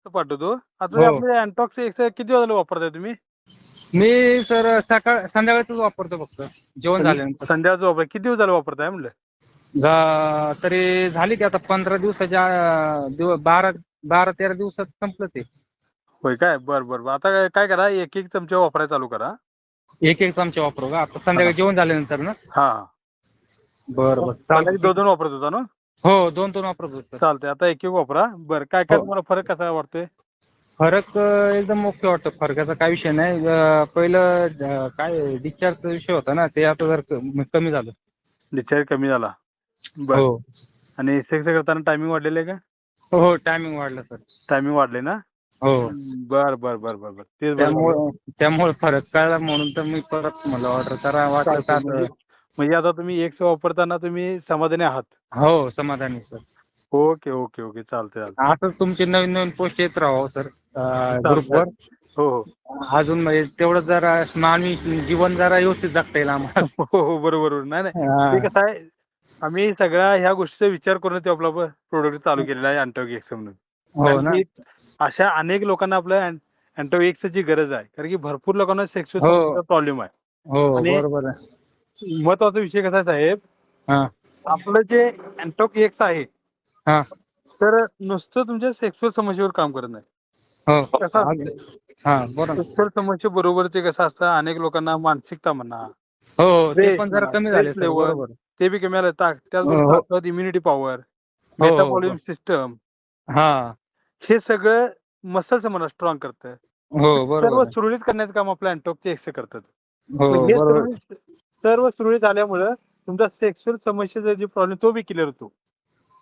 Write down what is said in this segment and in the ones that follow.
पाठवतो. आता हो. आपले अँटॉक्स एक्स किती दिवसाला वापरताय तुम्ही? मी सर संध्याकाळच वापरतो फक्त जेवण झाल्यानंतर. संध्याकाळचं वापर किती दिवस झालं वापरताय म्हणलं? तरी झाली की आता 15 दिवसाच्या 12-13 दिवसात संपलं ते. होय काय? बरं. आता काय करा, एक चमचे वापरायला चालू करा. एक चमचा वापरू का आता संध्याकाळी जेवण झाल्यानंतर ना? हां. बरं पहिला चालतं. 2 वापरत होता ना? हो 2 वापरतो सर. चालतंय. आता एक वापरा. बरं काय हो. तुम्हाला फरक कसा वाटतोय? फरक एकदम ओके वाटतं. फरकाचा काही विषय नाही. पहिलं काय डिस्चार्जचा विषय होता ना, ते आता जर कमी झालं. डिस्चार्ज कमी झाला. बरं. हो. आणि सेक्स करताना टायमिंग वाढलेलं आहे का? हो टायमिंग वाढलं सर. टायमिंग वाढले ना? हो. बरं. तेच बरं झालं. त्यामुळे फरक कळला म्हणून तर मी परत म्हणलं ऑर्डर करा वाटलं चालतंय. तर. म्हणजे आता तुम्ही एक्स वापरताना तुम्ही समाधानी आहात? हो समाधानी सर. ओके. चालतंय. असंच तुमचे नवीन पोस्ट येत राहावं सर ग्रुपवर. हो. अजून म्हणजे तेवढं जरा मानवी जीवन जरा व्यवस्थित जगता येईल आम्हाला. हो. बरोबर. नाही. हा. ते कसं आहे, आम्ही सगळ्या ह्या गोष्टीचा विचार करून ते आपला प्रोडक्ट चालू केलेला आहे अँटॉक एक्स म्हणून. हो कारण ना. की अशा अनेक लोकांना आपल्या अँटॉक एक्सची गरज आहे. कारण की भरपूर लोकांना सेक्शुअल हो. समस्येचा प्रॉब्लेम आहे. हो आणि बरोबर आहे. महत्वाचा विषय कसा आहे साहेब, हा. आपलं जे अँटॉक एक्स आहे, हा. तर नुसतं तुमच्या सेक्शुअल समस्येवर काम करत नाही. हो. कसं असतं, हा बरोबर. सेक्शुअल समस्येबरोबर ते कसं असतं, अनेक लोकांना मानसिकता म्हणा, हो ते स्ट्रेस पण जरा म्हणा, कमी झाले स्ट्रेस सर. लेव्हल बरोबर. ते बी कमी आलं. त्याचबरोबर हो. ताकद, इम्युनिटी पॉवर, हो. मेटाबॉलिझम सिस्टम, हा. हे सगळं मसल्स म्हणा स्ट्रॉंग करतं. हो सर्व बरोबर आहे. सुरळीत करण्याचं काम आपल्या अँटॉकचे एक्स करतात. हो मग हे बरोबर. सर्व सुरळीत आल्यामुळं तुमचा सेक्शुअल समस्येचा जे प्रॉब्लेम तो बी क्लिअर होतो.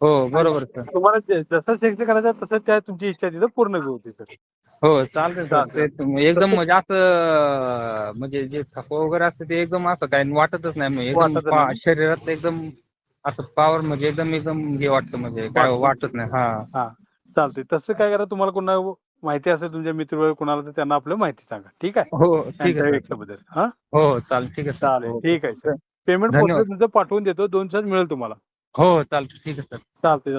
हो आणि बरोबर सर. तुम्हाला जसं सेक्स करायचं तसं त्या तुमची इच्छा तिथं पूर्ण बी होते सर. हो चालतंय सर. चालतंय. ते एकदम म्हणजे असं म्हणजे जे थकवा वगैरे असतं ते एकदम असं काही वाटतच नाही. म्हणजे एकदम वाटत नाही. शरीरात एकदम असं पॉवर म्हणजे एकदम हे वाटतं म्हणजे काय वाटत नाही. हा. चालतंय. तसं काय करा, तुम्हाला कोणाला माहिती असेल तुमच्या मित्र वगैरे कोणाला, तर त्यांना आपलं माहिती सांगा. ठीक आहे? हो ठीक आहे अँटॉक सर. एक्सबद्दल. हां? हो चालेल. ठीक आहे सर. चालेल. ओके. ठीक आहे सर. पेमेंट धन्यवाद. तुमचं पाठवून देतो. 2 दिवसात मिळेल तुम्हाला. हो चालतं. ठीक आहे सर. चालतंय.